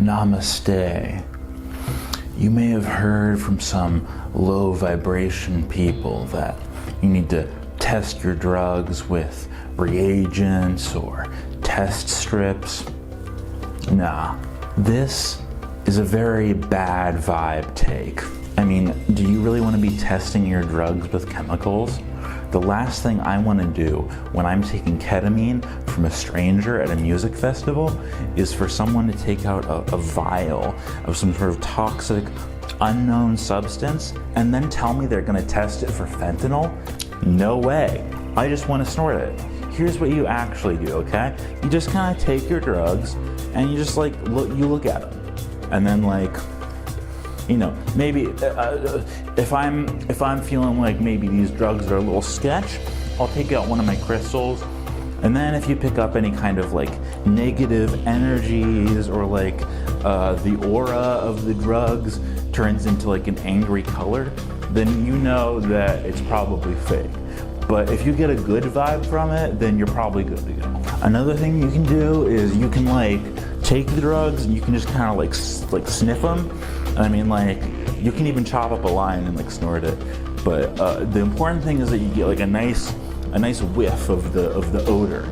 Namaste. You may have heard from some low vibration people that you need to test your drugs with reagents or test strips. Nah, this is a very bad vibe take. I mean, do you really want to be testing your drugs with chemicals? The last thing I want to do when I'm taking ketamine from a stranger at a music festival is for someone to take out a vial of some sort of toxic, unknown substance and then tell me they're going to test it for fentanyl? No way. I just want to snort it. Here's what you actually do, okay? You just kind of take your drugs and you just like look at them, and then like, you know, maybe if I'm feeling like maybe these drugs are a little sketch, I'll take out one of my crystals, and then if you pick up any kind of like negative energies or like the aura of the drugs turns into like an angry color, then you know that it's probably fake. But if you get a good vibe from it, then you're probably good to go. Another thing you can do is you can like take the drugs and you can just kind of like sniff them. I mean, like, you can even chop up a line and like snort it. But the important thing is that you get like a nice whiff of the odor.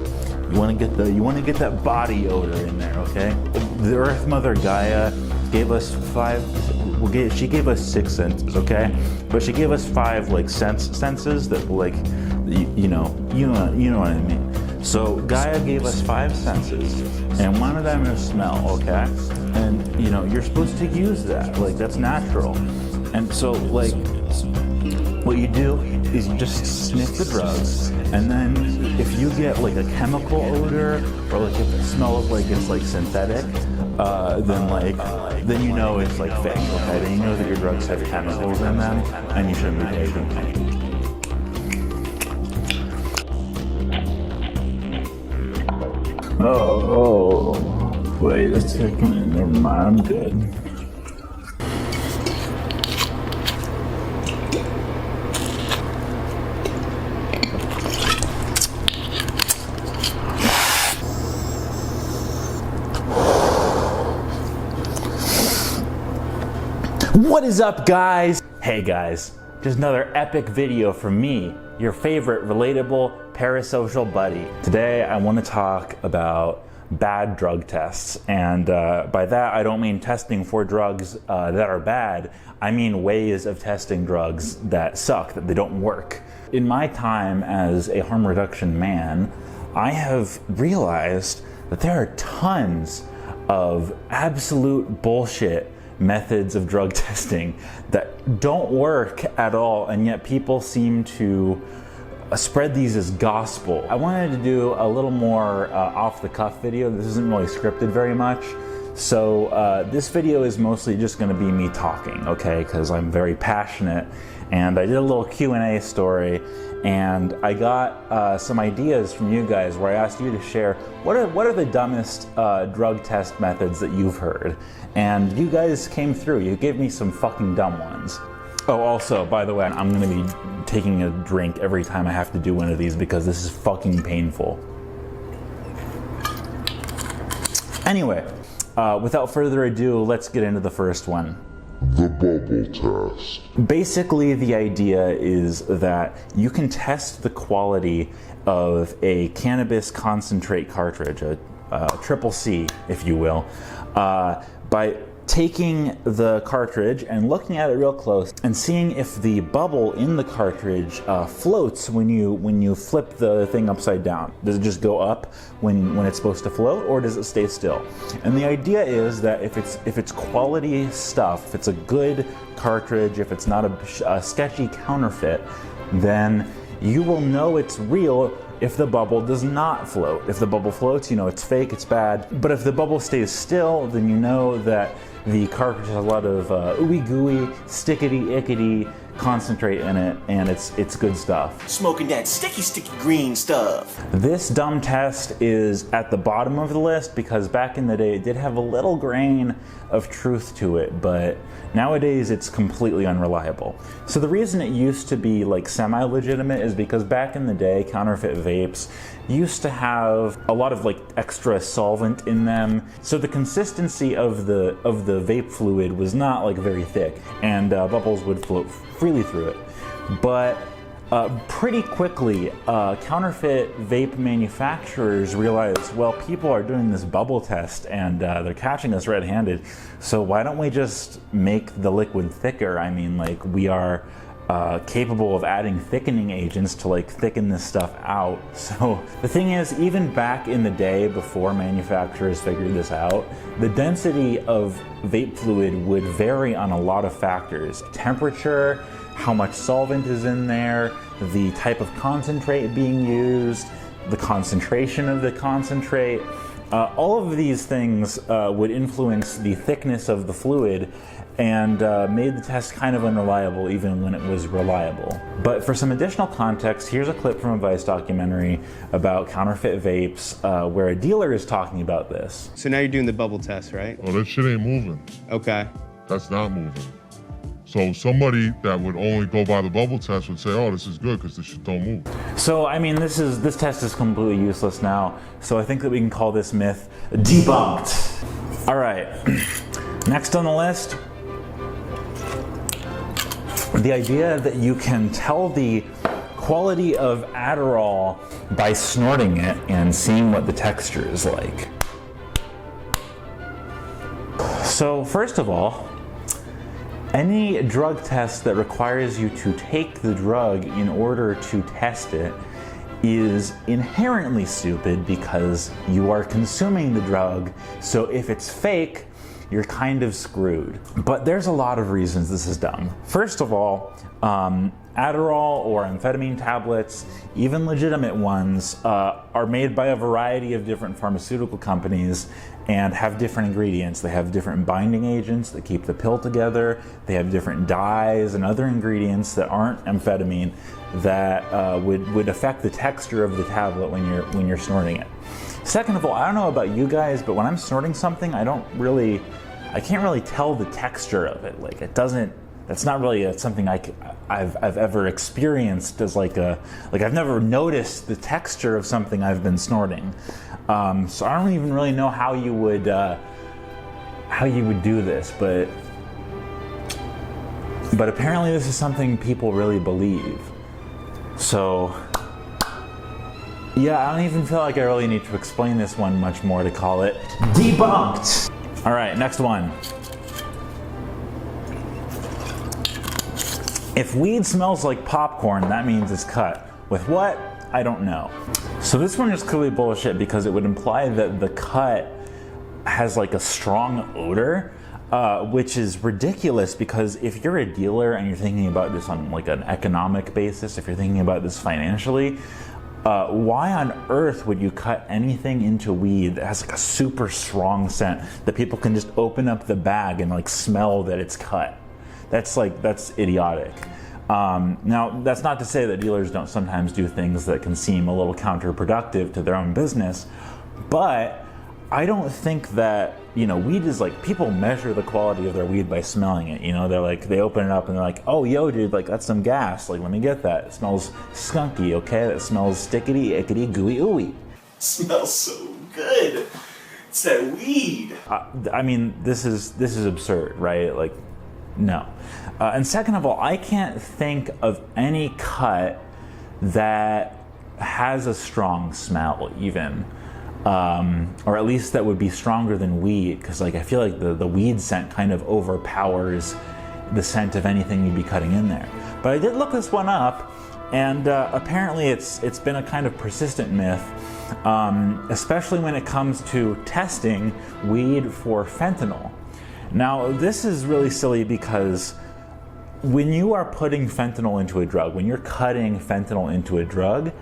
You want to get that body odor in there, okay? The Earth Mother Gaia gave us she gave us 6 senses, okay? But she gave us 5 like senses that like, you know what I mean. So Gaia gave us 5 senses, and one of them is smell, okay? And you know, you're supposed to use that, like that's natural. And so like, what you do is you just sniff the drugs, and then if you get like a chemical odor, or like if it smells like it's like synthetic, then you know it's like fake, okay? Then you know that your drugs have chemicals in them, and you shouldn't be taking them. Oh, wait a second, never mind, I'm good. What is up, guys? Hey guys, just another epic video from me, your favorite relatable parasocial buddy. Today I want to talk about bad drug tests, and by that I don't mean testing for drugs that are bad. I mean ways of testing drugs that suck, that they don't work. In my time as a harm reduction man, I have realized that there are tons of absolute bullshit methods of drug testing that don't work at all, and yet people seem to spread these as gospel. I wanted to do a little more off-the-cuff video. This isn't really scripted very much, so this video is mostly just going to be me talking, okay, because I'm very passionate. And I did a little Q&A story, and I got some ideas from you guys where I asked you to share what are the dumbest drug test methods that you've heard. And you guys came through. You gave me some fucking dumb ones. Oh, also, by the way, I'm going to be taking a drink every time I have to do one of these because this is fucking painful. Anyway, without further ado, let's get into the first one. The bubble test. Basically, the idea is that you can test the quality of a cannabis concentrate cartridge, a triple C, if you will, by taking the cartridge and looking at it real close and seeing if the bubble in the cartridge floats when you flip the thing upside down. Does it just go up when it's supposed to float, or does it stay still? And the idea is that if it's quality stuff, if it's a good cartridge, if it's not a sketchy counterfeit, then you will know it's real if the bubble does not float. If the bubble floats, you know it's fake, it's bad. But if the bubble stays still, then you know that the cartridge has a lot of ooey gooey, stickety ickety concentrate in it, and it's good stuff. Smoking that sticky green stuff. This dumb test is at the bottom of the list because back in the day it did have a little grain of truth to it, but nowadays it's completely unreliable. So the reason it used to be like semi-legitimate is because back in the day, counterfeit vapes used to have a lot of like extra solvent in them. So the consistency of the vape fluid was not like very thick, and bubbles would float freely through it. But pretty quickly, counterfeit vape manufacturers realized, well, people are doing this bubble test and they're catching us red-handed, so why don't we just make the liquid thicker? I mean, like, we are capable of adding thickening agents to like thicken this stuff out. So the thing is, even back in the day before manufacturers figured this out, the density of vape fluid would vary on a lot of factors. Temperature, how much solvent is in there, the type of concentrate being used, the concentration of the concentrate. All of these things would influence the thickness of the fluid and made the test kind of unreliable even when it was reliable. But for some additional context, here's a clip from a Vice documentary about counterfeit vapes where a dealer is talking about this. So now you're doing the bubble test, right? Oh, that shit ain't moving. Okay. That's not moving. So somebody that would only go by the bubble test would say, oh, this is good because this shit don't move. So, I mean, this test is completely useless now. So I think that we can call this myth debunked. All right, next on the list, the idea that you can tell the quality of Adderall by snorting it and seeing what the texture is like. So first of all, any drug test that requires you to take the drug in order to test it is inherently stupid because you are consuming the drug, so if it's fake, you're kind of screwed. But there's a lot of reasons this is dumb. First of all, Adderall or amphetamine tablets, even legitimate ones, are made by a variety of different pharmaceutical companies and have different ingredients. They have different binding agents that keep the pill together. They have different dyes and other ingredients that aren't amphetamine that would affect the texture of the tablet when you're snorting it. Second of all, I don't know about you guys, but when I'm snorting something, I can't really tell the texture of it. Like, that's not really something I've ever experienced as like I've never noticed the texture of something I've been snorting. So I don't even really know how you would do this, but apparently this is something people really believe. So yeah, I don't even feel like I really need to explain this one much more to call it debunked. All right, next one. If weed smells like popcorn, that means it's cut. With what? I don't know. So this one is clearly bullshit because it would imply that the cut has like a strong odor, which is ridiculous because if you're a dealer and you're thinking about this on like an economic basis, if you're thinking about this financially, why on earth would you cut anything into weed that has like a super strong scent that people can just open up the bag and like smell that it's cut? That's idiotic. Now, that's not to say that dealers don't sometimes do things that can seem a little counterproductive to their own business, but I don't think that, weed is like, people measure the quality of their weed by smelling it. They open it up and they're like, oh, yo, dude, like, that's some gas. Like, let me get that. It smells skunky, okay? That smells stickity, ickity, gooey, ooey. Smells so good. It's that weed. I mean, this is absurd, right? Like, no. And second of all, I can't think of any cut that has a strong smell even. Or at least that would be stronger than weed, because like I feel like the weed scent kind of overpowers the scent of anything you'd be cutting in there. But I did look this one up, and apparently it's been a kind of persistent myth, especially when it comes to testing weed for fentanyl. Now, this is really silly because when you are putting fentanyl into a drug, when you're cutting fentanyl into a drug,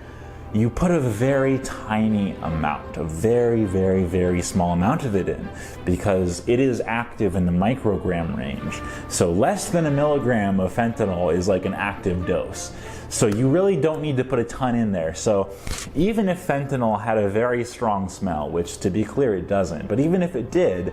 you put a very tiny amount, a very, very, very small amount of it in, because it is active in the microgram range. So less than a milligram of fentanyl is like an active dose. So you really don't need to put a ton in there. So even if fentanyl had a very strong smell, which to be clear it doesn't, but even if it did,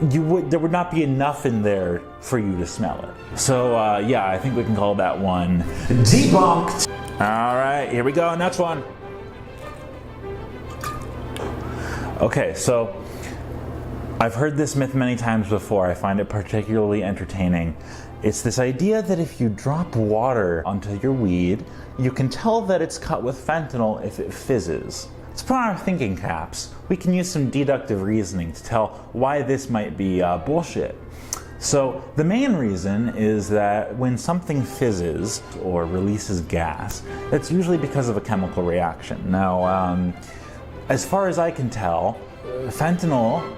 there would not be enough in there for you to smell it. So yeah, I think we can call that one debunked. All right, here we go, next one. Okay, so I've heard this myth many times before. I find it particularly entertaining. It's this idea that if you drop water onto your weed, you can tell that it's cut with fentanyl if it fizzes. Let's put on our thinking caps. We can use some deductive reasoning to tell why this might be bullshit. So the main reason is that when something fizzes or releases gas, that's usually because of a chemical reaction. Now, as far as I can tell, fentanyl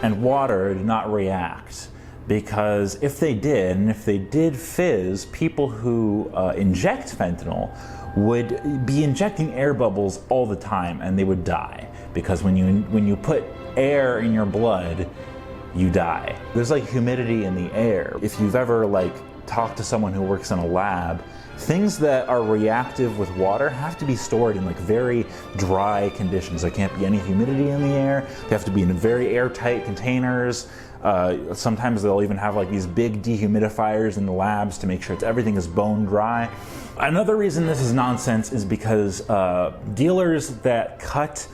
and water do not react. Because if they did, and if they did fizz, people who inject fentanyl would be injecting air bubbles all the time and they would die. Because when you put air in your blood, you die. There's like humidity in the air. If you've ever like talked to someone who works in a lab, things that are reactive with water have to be stored in like very dry conditions. There can't be any humidity in the air. They have to be in very airtight containers. Sometimes they'll even have like these big dehumidifiers in the labs to make sure everything is bone dry. Another reason this is nonsense is because dealers that cut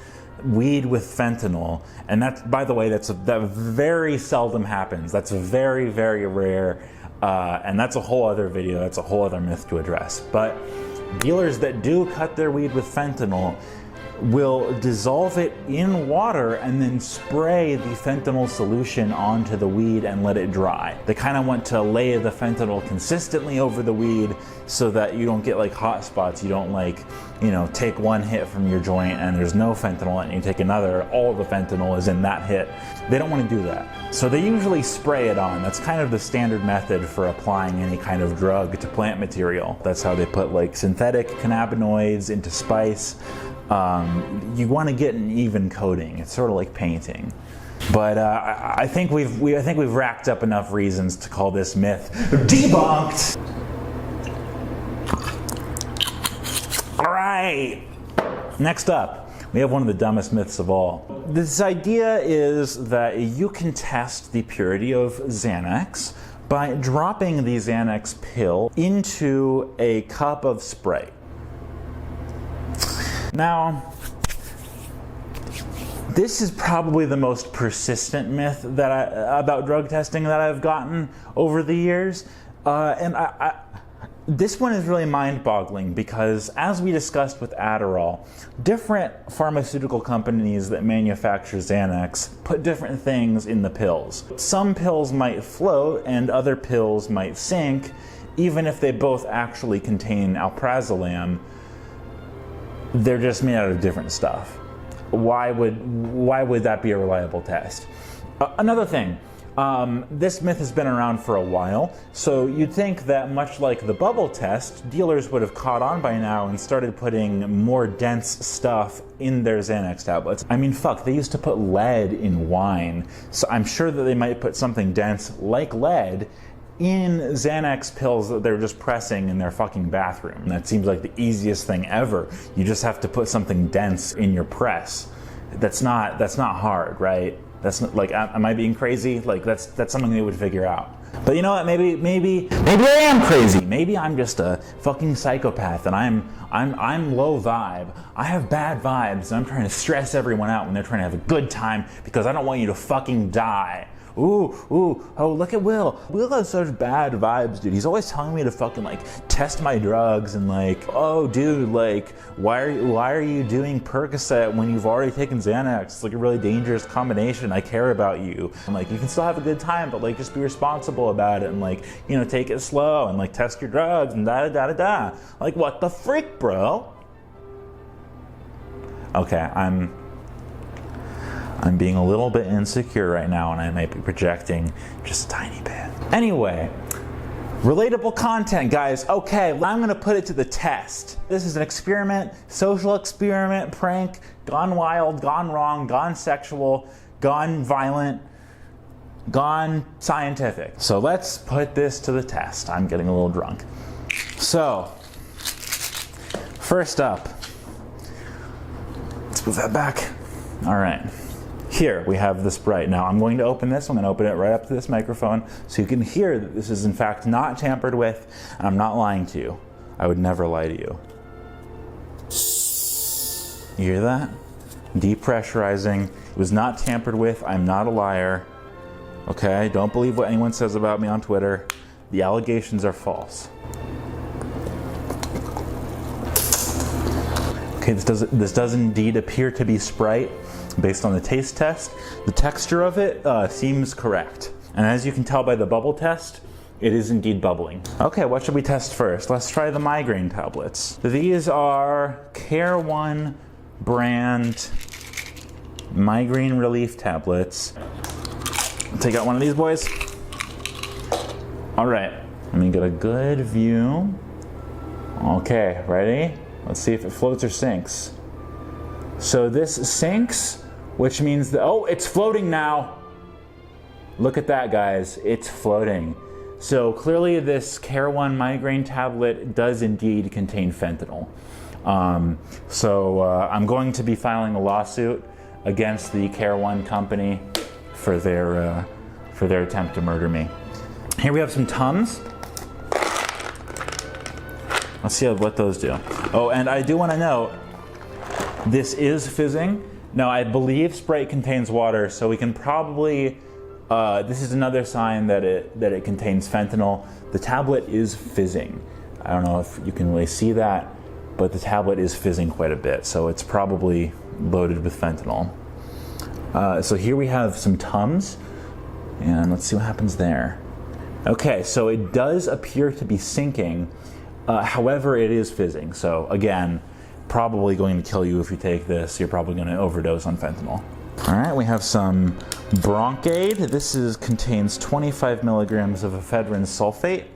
weed with fentanyl, and that's, by the way, that very seldom happens. That's very, very rare, and that's a whole other video. That's a whole other myth to address. But dealers that do cut their weed with fentanyl will dissolve it in water and then spray the fentanyl solution onto the weed and let it dry. They kind of want to lay the fentanyl consistently over the weed so that you don't get like hot spots. You don't like, you know, take one hit from your joint and there's no fentanyl and you take another, all the fentanyl is in that hit. They don't want to do that. So they usually spray it on. That's kind of the standard method for applying any kind of drug to plant material. That's how they put like synthetic cannabinoids into spice. You want to get an even coating. It's sort of like painting. But I think we've racked up enough reasons to call this myth debunked. All right. Next up, we have one of the dumbest myths of all. This idea is that you can test the purity of Xanax by dropping the Xanax pill into a cup of spray. Now, this is probably the most persistent myth about drug testing that I've gotten over the years. And this one is really mind-boggling because, as we discussed with Adderall, different pharmaceutical companies that manufacture Xanax put different things in the pills. Some pills might float and other pills might sink, even if they both actually contain alprazolam. They're just made out of different stuff. Why would that be a reliable test? Another thing, this myth has been around for a while, so you'd think that much like the bubble test, dealers would have caught on by now and started putting more dense stuff in their Xanax tablets. I mean, fuck, they used to put lead in wine, so I'm sure that they might put something dense like lead in Xanax pills that they're just pressing in their fucking bathroom. That seems like the easiest thing ever. You just have to put something dense in your press. That's not hard, right? That's not, like, am I being crazy? Like, that's something they would figure out. But you know what? Maybe I am crazy. Maybe I'm just a fucking psychopath and I'm low vibe. I have bad vibes and I'm trying to stress everyone out when they're trying to have a good time because I don't want you to fucking die. Ooh, oh, look at Will. Will has such bad vibes, dude. He's always telling me to fucking, like, test my drugs and, like, oh, dude, like, why are you doing Percocet when you've already taken Xanax? It's, like, a really dangerous combination. I care about you. I'm like, you can still have a good time, but, like, just be responsible about it and, like, you know, take it slow and, like, test your drugs and da-da-da-da-da. Like, what the frick, bro? Okay, I'm being a little bit insecure right now and I might be projecting just a tiny bit. Anyway, Relatable content, guys. Okay, I'm gonna put it to the test. This is an experiment, social experiment, prank, gone wild, gone wrong, gone sexual, gone violent, gone scientific. So let's put this to the test. I'm getting a little drunk. So, first up, let's move that back. All right. Here we have the Sprite. Now I'm going to open this. I'm going to open it right up to this microphone so you can hear that this is in fact not tampered with, and I'm not lying to you. I would never lie to you. You hear that? Depressurizing. It was not tampered with. I'm not a liar. Okay? Don't believe what anyone says about me on Twitter. The allegations are false. Okay, this does indeed appear to be Sprite. Based on the taste test, the texture of it seems correct. And as you can tell by the bubble test, it is indeed bubbling. Okay, what should we test first? Let's try the migraine tablets. These are Care One brand migraine relief tablets. Take out one of these boys. All right, let me get a good view. Okay, ready? Let's see if it floats or sinks. So this sinks, which means that, oh, it's floating now. Look at that, guys, it's floating. So clearly this Care One migraine tablet does indeed contain fentanyl. I'm going to be filing a lawsuit against the Care One company for their attempt to murder me. Here we have some Tums. Let's see what those do. Oh, and I do want to note, this is fizzing. Now, I believe Sprite contains water, so we can probably, this is another sign that it contains fentanyl. The tablet is fizzing. I don't know if you can really see that, but the tablet is fizzing quite a bit, so it's probably loaded with fentanyl. So here we have some Tums, and let's see what happens there. Okay, so it does appear to be sinking, however, it is fizzing. So again, probably going to kill you if you take this. You're probably going to overdose on fentanyl. All right, we have some Broncaid. This contains 25 milligrams of ephedrine sulfate,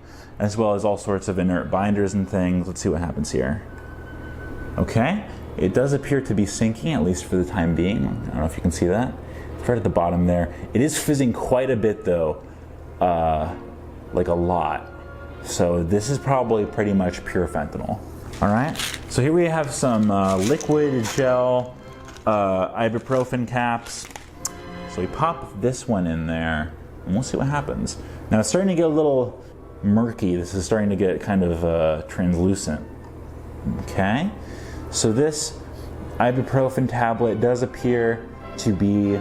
as well as all sorts of inert binders and things. Let's see what happens here. Okay, it does appear to be sinking, at least for the time being. I don't know if you can see that. It's right at the bottom there. It is fizzing quite a bit though, like a lot. So this is probably pretty much pure fentanyl. All right, so here we have some liquid gel ibuprofen caps. So we pop this one in there, and we'll see what happens. Now it's starting to get a little murky. This is starting to get kind of translucent. Okay, so this ibuprofen tablet does appear to be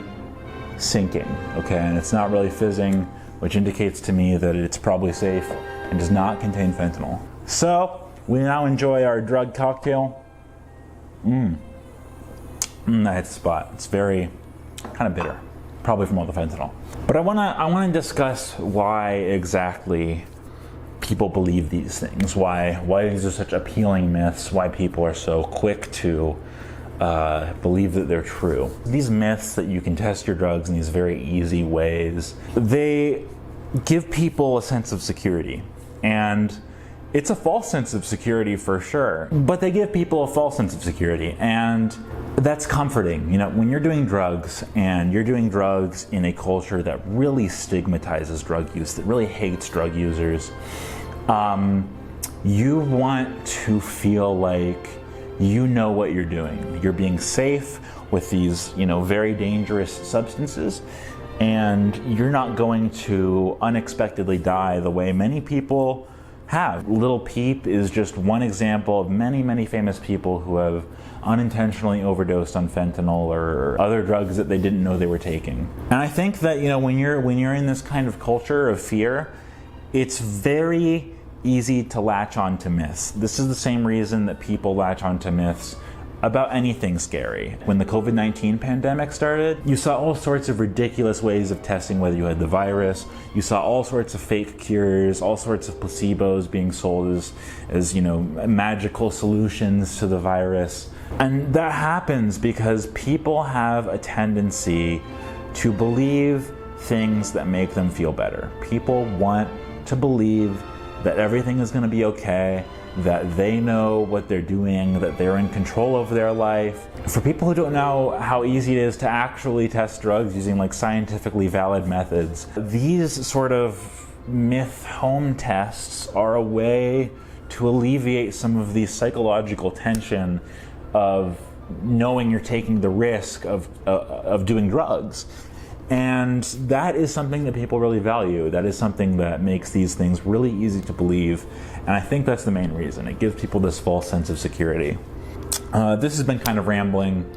sinking. Okay, and it's not really fizzing, which indicates to me that it's probably safe and does not contain fentanyl. So we now enjoy our drug cocktail. That hits the spot. It's very kind of bitter, probably from all the fentanyl. But I wanna discuss why exactly people believe these things. Why these are such appealing myths. Why people are so quick to believe that they're true. These myths that you can test your drugs in these very easy ways, they give people a sense of security, and it's a false sense of security for sure, but they give people a false sense of security, and that's comforting. You know, when you're doing drugs, and you're doing drugs in a culture that really stigmatizes drug use, that really hates drug users, you want to feel like you know what you're doing. You're being safe with these, very dangerous substances, and you're not going to unexpectedly die the way many people have. Lil Peep is just one example of many, many famous people who have unintentionally overdosed on fentanyl or other drugs that they didn't know they were taking. And I think that, when you're in this kind of culture of fear, it's very easy to latch on to myths. This is the same reason that people latch on to myths about anything scary. When the COVID-19 pandemic started, you saw all sorts of ridiculous ways of testing whether you had the virus. You saw all sorts of fake cures, all sorts of placebos being sold as magical solutions to the virus. And that happens because people have a tendency to believe things that make them feel better. People want to believe that everything is going to be okay, that they know what they're doing, that they're in control of their life. For people who don't know how easy it is to actually test drugs using like scientifically valid methods, these sort of myth home tests are a way to alleviate some of the psychological tension of knowing you're taking the risk of doing drugs. And that is something that people really value. That is something that makes these things really easy to believe. And I think that's the main reason. It gives people this false sense of security. This has been kind of rambling.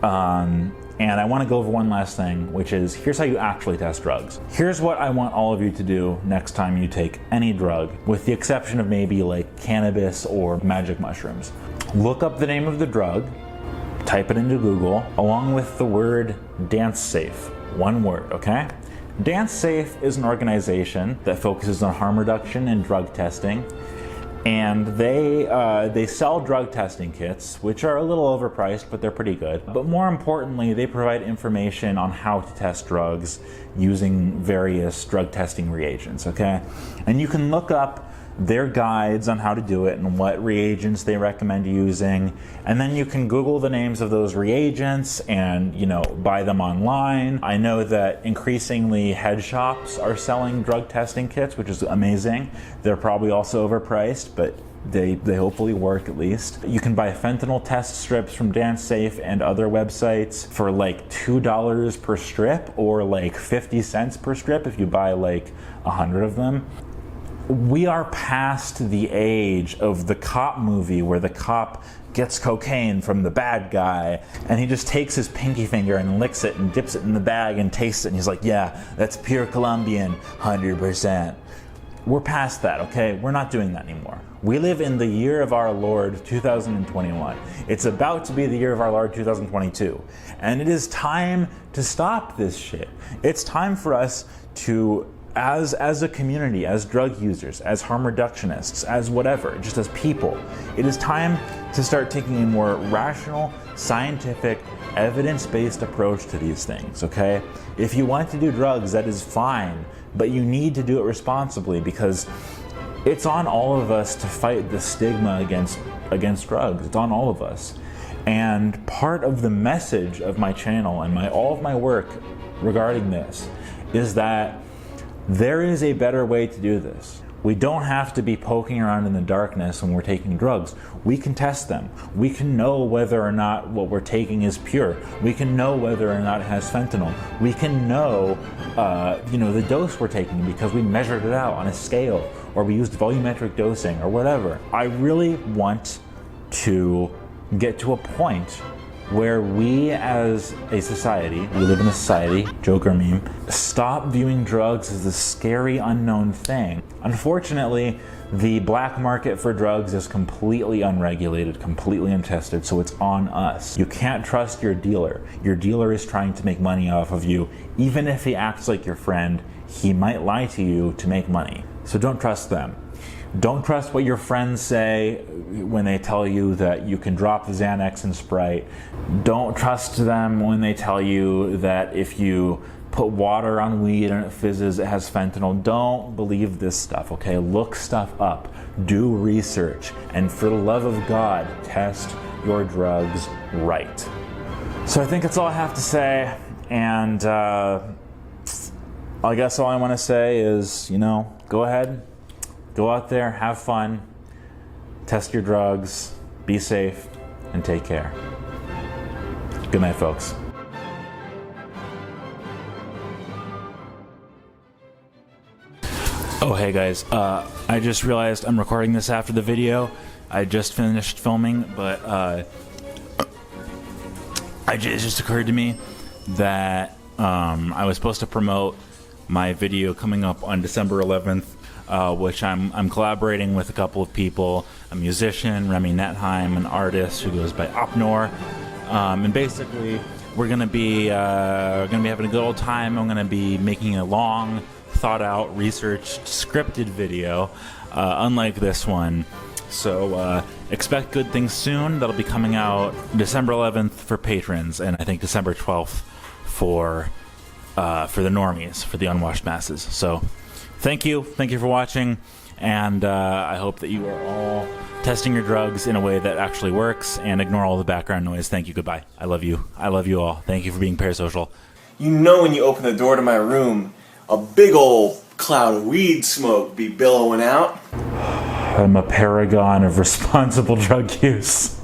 And I want to go over one last thing, which is here's how you actually test drugs. Here's what I want all of you to do next time you take any drug, with the exception of maybe like cannabis or magic mushrooms. Look up the name of the drug, type it into Google, along with the word Dance Safe. One word, okay? Dance Safe is an organization that focuses on harm reduction and drug testing. And they sell drug testing kits, which are a little overpriced, but they're pretty good. But more importantly, they provide information on how to test drugs using various drug testing reagents, okay? And you can look up their guides on how to do it and what reagents they recommend using. And then you can Google the names of those reagents and, you know, buy them online. I know that increasingly head shops are selling drug testing kits, which is amazing. They're probably also overpriced, but they hopefully work at least. You can buy fentanyl test strips from Dance Safe and other websites for like $2 per strip or like 50 cents per strip if you buy like 100 of them. We are past the age of the cop movie where the cop gets cocaine from the bad guy and he just takes his pinky finger and licks it and dips it in the bag and tastes it and he's like, yeah, that's pure Colombian, 100%. We're past that, okay? We're not doing that anymore. We live in the year of our Lord 2021. It's about to be the year of our Lord 2022. And it is time to stop this shit. It's time for us to, as a community, as drug users, as harm reductionists, as whatever, just as people, it is time to start taking a more rational, scientific, evidence-based approach to these things, okay? If you want to do drugs, that is fine, but you need to do it responsibly because it's on all of us to fight the stigma against drugs. It's on all of us. And part of the message of my channel and all of my work regarding this is that there is a better way to do this. We don't have to be poking around in the darkness when we're taking drugs. We can test them. We can know whether or not what we're taking is pure. We can know whether or not it has fentanyl. We can know, the dose we're taking because we measured it out on a scale or we used volumetric dosing or whatever. I really want to get to a point where we as a society, we live in a society, Joker meme, stop viewing drugs as a scary unknown thing. Unfortunately, the black market for drugs is completely unregulated, completely untested, so it's on us. You can't trust your dealer. Your dealer is trying to make money off of you. Even if he acts like your friend, he might lie to you to make money. So don't trust them. Don't trust what your friends say when they tell you that you can drop Xanax in Sprite. Don't trust them when they tell you that if you put water on weed and it fizzes, it has fentanyl. Don't believe this stuff, okay? Look stuff up. Do research. And for the love of God, test your drugs right. So I think that's all I have to say. And I guess all I want to say is, go ahead. Go out there, have fun, test your drugs, be safe, and take care. Good night, folks. Oh, hey guys, I just realized I'm recording this after the video. I just finished filming, but it just occurred to me that I was supposed to promote my video coming up on December 11th. Which I'm collaborating with a couple of people, a musician, Remy Netheim, an artist who goes by Opnor, and basically we're gonna be having a good old time. I'm gonna be making a long, thought-out, researched, scripted video, unlike this one. So expect good things soon. That'll be coming out December 11th for patrons, and I think December 12th for the normies, for the unwashed masses. So. Thank you for watching, And I hope that you are all testing your drugs in a way that actually works and ignore all the background noise. Thank you. Goodbye. I love you. I love you all. Thank you for being parasocial. You know when you open the door to my room, a big old cloud of weed smoke be billowing out. I'm a paragon of responsible drug use.